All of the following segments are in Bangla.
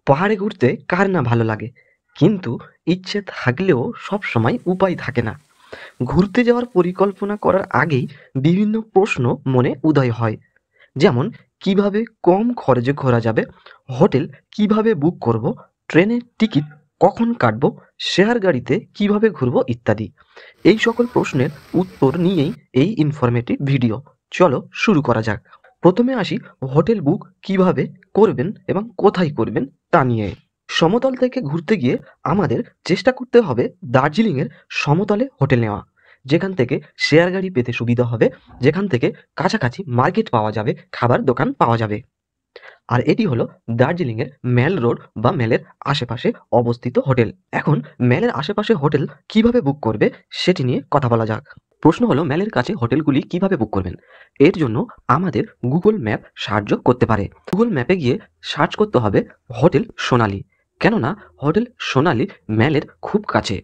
পাহাড়ে ঘুরতে কার না ভালো লাগে, কিন্তু ইচ্ছে থাকলেও সবসময় উপায় থাকে না। ঘুরতে যাওয়ার পরিকল্পনা করার আগেই বিভিন্ন প্রশ্ন মনে উদয় হয়। যেমন, কিভাবে কম খরচে ঘোরা যাবে, হোটেল কিভাবে বুক করব, ট্রেনের টিকিট কখন কাটবো, শেয়ার গাড়িতে কিভাবে ঘুরবো ইত্যাদি। এই সকল প্রশ্নের উত্তর নিয়েই এই ইনফরমেটিভ ভিডিও। চলো শুরু করা যাক। প্রথমে আসি হোটেল বুক কিভাবে করবেন এবং কোথায় করবেন তা নিয়ে। সমতল থেকে ঘুরতে গিয়ে আমাদের চেষ্টা করতে হবে দার্জিলিংয়ের সমতলে হোটেল নেওয়া, যেখান থেকে শেয়ার গাড়ি পেতে সুবিধা হবে, যেখান থেকে কাছাকাছি মার্কেট পাওয়া যাবে, খাবার দোকান পাওয়া যাবে। আর এটি হলো দার্জিলিংয়ের মেল রোড বা মেলের আশেপাশে অবস্থিত হোটেল। এখন মেলের আশেপাশে হোটেল কিভাবে বুক করবে সেটি নিয়ে কথা বলা যাক। প্রশ্ন হলো, মেলের কাছে হোটেলগুলি কিভাবে বুক করবেন। এর জন্য আমাদের গুগল ম্যাপ সাহায্য করতে পারে। গুগল ম্যাপে গিয়ে সার্চ করতে হবে হোটেল সোনালী, কেননা হোটেল সোনালী মেলের খুব কাছে।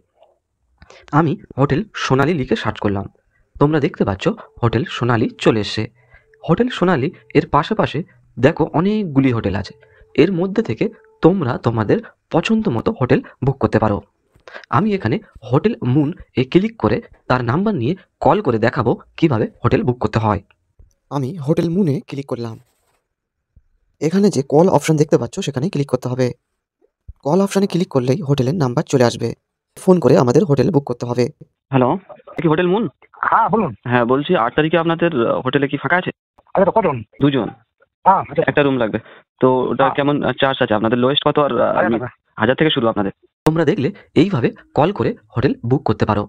আমি হোটেল সোনালী লিখে সার্চ করলাম, তোমরা দেখতে পাচ্ছ হোটেল সোনালী চলে এসছে। হোটেল সোনালী এর পাশে দেখো অনেকগুলি হোটেল আছে, এর মধ্যে থেকে তোমরা তোমাদের পছন্দ মতো হোটেল বুক করতে পারো। আমি এখানে হোটেল মুন এ ক্লিক করে তার নাম্বার নিয়ে কল করে দেখাবো কিভাবে হোটেল বুক করতে হয়। আমি হোটেল মুনে ক্লিক করলাম। এখানে যে কল অপশন দেখতে পাচ্ছ সেখানে ক্লিক করতে হবে। কল অপশনে ক্লিক করলেই হোটেলের নাম্বার চলে আসবে। ফোন করে আমাদের হোটেল বুক করতে হবে। হ্যালো, কি হোটেল মুন? হ্যাঁ বলুন। হ্যাঁ, বলছি 8 তারিখে আপনাদের হোটেলে কি ফাঁকা আছে? আচ্ছা, কজন? 2 জন, হ্যাঁ আচ্ছা। একটা রুম লাগবে। তো ওটা হ্যাঁ। কেমন চার্জ আছে আপনাদের? লোয়েস্ট কত? আর 1000 টাকা। 1000 থেকে শুরু আপনাদের। তোমরা দেখলে এইভাবে কল করে হোটেল বুক করতে পারো।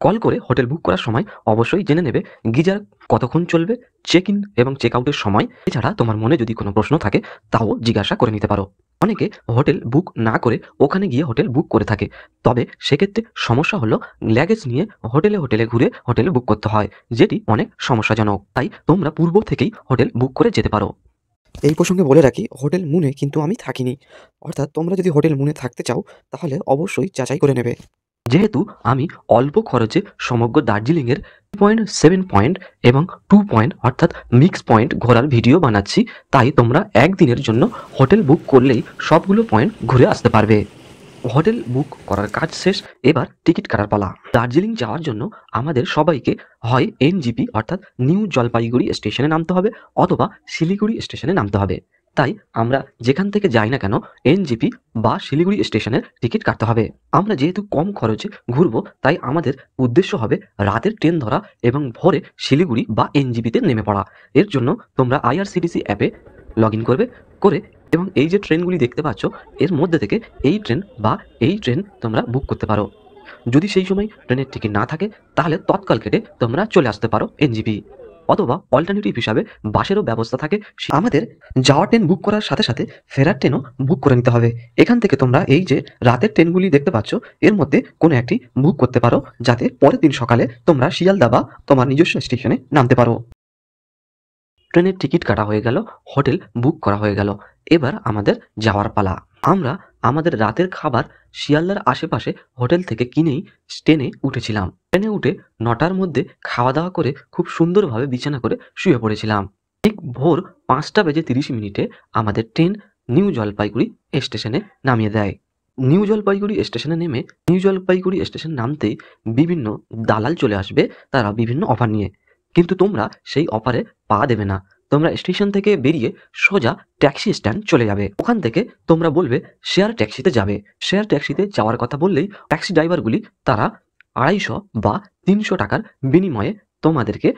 কল করে হোটেল বুক করার সময় অবশ্যই জেনে নেবে গিজার কতক্ষণ চলবে, চেক ইন এবং চেক আউটের সময়। এছাড়া তোমার মনে যদি কোনো প্রশ্ন থাকে তাও জিজ্ঞাসা করে নিতে পারো। অনেকে হোটেল বুক না করে ওখানে গিয়ে হোটেল বুক করে থাকে, তবে সেক্ষেত্রে সমস্যা হলো ল্যাগেজ নিয়ে হোটেলে ঘুরে হোটেল বুক করতে হয়, যেটি অনেক সমস্যাজনক। তাই তোমরা পূর্ব থেকেই হোটেল বুক করে যেতে পারো। এই প্রসঙ্গে বলে রাখি, হোটেল মুনে কিন্তু আমি থাকিনি। অর্থাৎ তোমরা যদি হোটেল মুনে থাকতে চাও তাহলে অবশ্যই যাচাই করে নেবে। যেহেতু আমি অল্প খরচে সমগ্র দার্জিলিংয়ের 3.7 পয়েন্ট এবং 2 পয়েন্ট অর্থাৎ মিক্স পয়েন্ট ঘোরার ভিডিও বানাচ্ছি, তাই তোমরা একদিনের জন্য হোটেল বুক করলেই সবগুলো পয়েন্ট ঘুরে আসতে পারবে। হোটেল বুক করার কাজ শেষ, এবার টিকিট কাটার পালা। দার্জিলিং যাওয়ার জন্য আমাদের সবাইকে হয় এনজিপি অর্থাৎ নিউ জলপাইগুড়ি স্টেশনে নামতে হবে, অথবা শিলিগুড়ি স্টেশনে নামতে হবে। তাই আমরা যেখান থেকে যাই না কেন এনজিপি বা শিলিগুড়ি স্টেশনের টিকিট কাটতে হবে। আমরা যেহেতু কম খরচে ঘুরবো, তাই আমাদের উদ্দেশ্য হবে রাতের ট্রেন ধরা এবং ভোরে শিলিগুড়ি বা এনজিপিতে নেমে পড়া। এর জন্য তোমরা আইআরসিটিসি অ্যাপে লগ ইন করবে, করে এবং এই যে ট্রেনগুলি দেখতে পাচ্ছ এর মধ্যে থেকে এই ট্রেন তোমরা বুক করতে পারো। যদি সেই সময় ট্রেনের টিকিট না থাকে তাহলে তৎকাল কেটে তোমরা চলে আসতে পারো এনজিপি, অথবা অল্টারনেটিভ হিসাবে বাসেরও ব্যবস্থা থাকে। আমাদের যাওয়ার ট্রেন বুক করার সাথে সাথে ফেরার ট্রেনও বুক করে নিতে হবে। এখান থেকে তোমরা এই যে রাতের ট্রেনগুলি দেখতে পাচ্ছ এর মধ্যে কোনো একটি বুক করতে পারো, যাতে পরের দিন সকালে তোমরা শিয়ালদা বা তোমার নিজস্ব স্টেশনে নামতে পারো। ট্রেনের টিকিট কাটা হয়ে গেল, হোটেল বুক করা হয়ে গেল, এবার আমাদের যাওয়ার পালা। আমরা আমাদের রাতের খাবার শিয়ালদার আশেপাশে হোটেল থেকে কিনেই ট্রেনে উঠেছিলাম। ট্রেনে উঠে 9টার মধ্যে খাওয়া দাওয়া করে খুব সুন্দরভাবে বিছানা করে শুয়ে পড়েছিলাম। ঠিক ভোর 5:30 আমাদের ট্রেন নিউ জলপাইগুড়ি স্টেশনে নামিয়ে দেয়। নিউ জলপাইগুড়ি স্টেশন নামতেই বিভিন্ন দালাল চলে আসবে, তারা বিভিন্ন অফার নিয়ে। কিন্তু তোমরা সেই অফারে পা দেবে না। তোমরা স্টেশন থেকে বেরিয়ে সোজা ট্যাক্সি স্ট্যান্ড চলে যাবে। ওখান থেকে তোমরা বলবে শেয়ার ট্যাক্সিতে যাবে। শেয়ার ট্যাক্সিতে যাওয়ার কথা বললেই ট্যাক্সি ড্রাইভারগুলি তারা 250 বা 300 টাকার বিনিময়ে তোমাদেরকে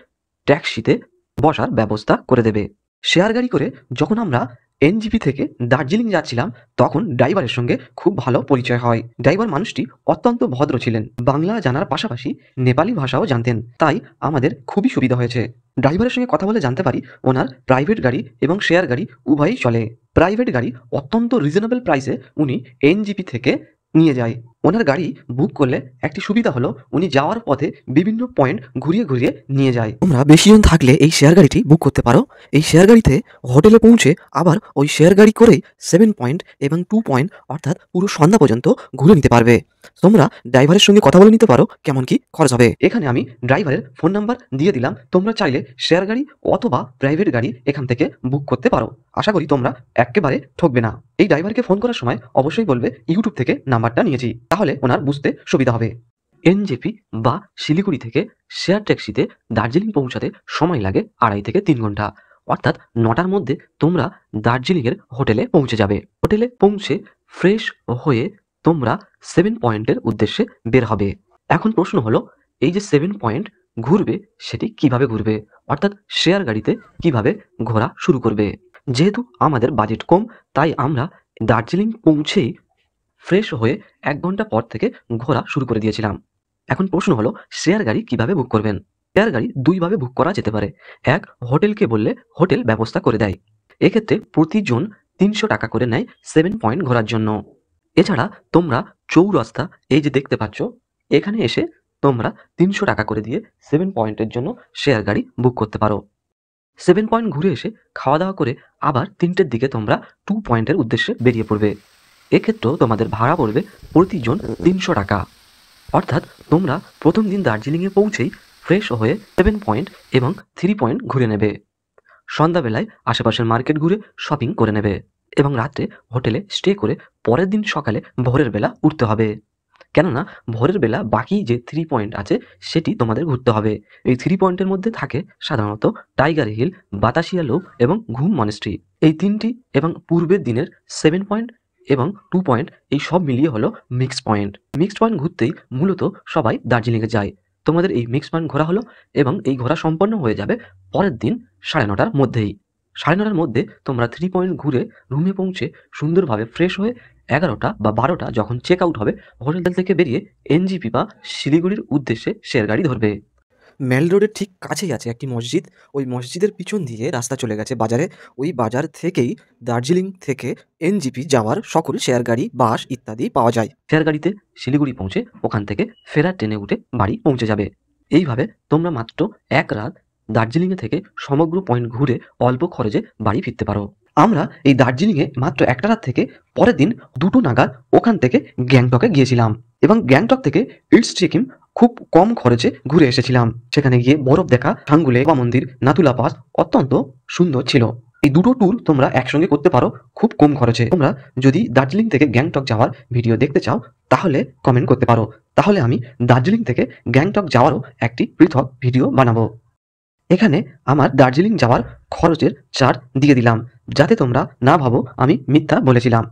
ট্যাক্সিতে বসার ব্যবস্থা করে দেবে। শেয়ার গাড়ি করে যখন আমরা এনজিপি থেকে দার্জিলিং যাচ্ছিলাম, তখন ড্রাইভারের সঙ্গে খুব ভালো পরিচয় হয়। ড্রাইভার মানুষটি অত্যন্ত ভদ্র ছিলেন, বাংলা জানার পাশাপাশি নেপালি ভাষাও জানতেন, তাই আমাদের খুবই সুবিধা হয়েছে। ড্রাইভারের সঙ্গে কথা বলে জানতে পারি ওনার প্রাইভেট গাড়ি এবং শেয়ার গাড়ি উভয়ই চলে। প্রাইভেট গাড়ি অত্যন্ত রিজনেবল প্রাইসে উনি এনজিপি থেকে নিয়ে যায়। ওনার গাড়ি বুক করলে একটি সুবিধা হলো উনি যাওয়ার পথে বিভিন্ন পয়েন্ট ঘুরিয়ে ঘুরিয়ে নিয়ে যায়। তোমরা বেশিজন থাকলে এই শেয়ার গাড়িটি বুক করতে পারো। এই শেয়ার গাড়িতে হোটেলে পৌঁছে আবার ওই শেয়ার গাড়ি করেই 7 পয়েন্ট এবং 2 পয়েন্ট অর্থাৎ পুরো সন্ধ্যা পর্যন্ত ঘুরে নিতে পারবে। তোমরা ড্রাইভারের সঙ্গে কথা বলে নিতে পারো কেমন কি খরচ হবে। এখানে আমি ড্রাইভারের ফোন নাম্বার দিয়ে দিলাম, তোমরা চাইলে শেয়ার গাড়ি অথবা প্রাইভেট গাড়ি এখান থেকে বুক করতে পারো। আশা করি তোমরা একেবারে ঠকবে না। এই ড্রাইভারকে ফোন করার সময় অবশ্যই বলবে ইউটিউব থেকে নাম্বারটা নিয়েছি, তাহলে ওনার বুঝতে সুবিধা হবে। এনজেপি বা শিলিগুড়ি থেকে শেয়ার ট্যাক্সিতে দার্জিলিং পৌঁছাতে সময় লাগে 2.5 থেকে 3 ঘন্টা, অর্থাৎ 9টার মধ্যে তোমরা দার্জিলিংয়ের হোটেলে পৌঁছে যাবে। হোটেলে পৌঁছে ফ্রেশ হয়ে তোমরা 7 পয়েন্টের উদ্দেশ্যে বের হবে। এখন প্রশ্ন হলো, এই যে 7 পয়েন্ট ঘুরবে সেটি কিভাবে ঘুরবে, অর্থাৎ শেয়ার গাড়িতে কিভাবে ঘোরা শুরু করবে। যেহেতু আমাদের বাজেট কম, তাই আমরা দার্জিলিং পৌঁছেই ফ্রেশ হয়ে 1 ঘন্টা পর থেকে ঘোরা শুরু করে দিয়েছিলাম। এখন প্রশ্ন হলো, শেয়ার গাড়ি কিভাবে বুক করবেন। শেয়ার গাড়ি 2 ভাবে বুক করা যেতে পারে। এক, হোটেলকে বললে হোটেল ব্যবস্থা করে দেয়। এক্ষেত্রে প্রতিজন 300 টাকা করে নেয় 7 পয়েন্ট ঘোরার জন্য। এছাড়া তোমরা চৌরাস্তা এই যে দেখতে পাচ্ছ, এখানে এসে তোমরা 300 টাকা করে দিয়ে 7 পয়েন্টের জন্য শেয়ার গাড়ি বুক করতে পারো। 7 পয়েন্ট ঘুরে এসে খাওয়া দাওয়া করে আবার 3টের দিকে তোমরা 2 পয়েন্টের উদ্দেশ্যে বেরিয়ে পড়বে। এক্ষেত্রেও তোমাদের ভাড়া পড়বে প্রতিজন 300 টাকা। অর্থাৎ তোমরা প্রথম দিন দার্জিলিংয়ে পৌঁছেই ফ্রেশ হয়ে 7 পয়েন্ট এবং 3 পয়েন্ট ঘুরে নেবে। সন্ধ্যাবেলায় আশেপাশের মার্কেট ঘুরে শপিং করে নেবে এবং রাত্রে হোটেলে স্টে করে পরের দিন সকালে ভোরের বেলা উঠতে হবে। কেননা ভোরের বেলা বাকি যে 3 পয়েন্ট আছে সেটি তোমাদের ঘুরতে হবে। এই 3 পয়েন্টের মধ্যে থাকে সাধারণত টাইগার হিল, বাতাসিয়া লোপ এবং ঘুম মনেস্ট্রি। এই 3টি এবং পূর্বের দিনের 7 পয়েন্ট এবং 2 পয়েন্ট এই সব মিলিয়ে হলো মিক্স পয়েন্ট। মিক্সড পয়েন্ট ঘুরতেই মূলত সবাই দার্জিলিংয়ে যায়। তোমাদের এই মিক্স পয়েন্ট ঘোরা হলো এবং এই ঘোরা সম্পন্ন হয়ে যাবে পরের দিন 9:30টার মধ্যেই। 9:30টার মধ্যে তোমরা 3 পয়েন্ট ঘুরে রুমে পৌঁছে সুন্দরভাবে ফ্রেশ হয়ে 11টা বা 12টা যখন চেক আউট হবে, হোটেল থেকে বেরিয়ে এনজেপি বা শিলিগুড়ির উদ্দেশ্যে শেয়ার গাড়ি ধরবে। মেল রোডের ঠিক কাছেই আছে একটি মসজিদ। ওই মসজিদের পিছন দিয়ে রাস্তা চলে গেছে বাজারে। ওই বাজার থেকেই দার্জিলিং থেকে এনজেপি যাওয়ার সকল শেয়ার গাড়ি, বাস ইত্যাদি পাওয়া যায়। শেয়ার গাড়িতে শিলিগুড়ি পৌঁছে ওখান থেকে ফেরার ট্রেনে উঠে বাড়ি পৌঁছে যাবে। এইভাবে তোমরা মাত্র 1 রাত দার্জিলিংয়ে থেকে সমগ্র পয়েন্ট ঘুরে অল্প খরচে বাড়ি ফিরতে পারো। আমরা এই দার্জিলিংয়ে মাত্র 1টা রাত থেকে পরের দিন 2টো নাগাদ ওখান থেকে গ্যাংটকে গিয়েছিলাম এবং গ্যাংটক থেকে ইটস সিকিম খুব কম খরচে ঘুরে এসেছিলাম। সেখানে গিয়ে বরফ দেখা, থাঙ্গুলে বাবা মন্দির, নাতুলা পাস অত্যন্ত সুন্দর ছিল। এই দুটো ট্যুর তোমরা একসঙ্গে করতে পারো খুব কম খরচে। তোমরা যদি দার্জিলিং থেকে গ্যাংটক যাওয়ার ভিডিও দেখতে চাও তাহলে কমেন্ট করতে পারো, তাহলে আমি দার্জিলিং থেকে গ্যাংটক যাওয়ারও একটি পৃথক ভিডিও বানাবো। এখানে আমার দার্জিলিং যাওয়ার খরচের চার্ট দিয়ে দিলাম, যাতে তোমরা না ভাবো আমি মিথ্যা বলেছিলাম।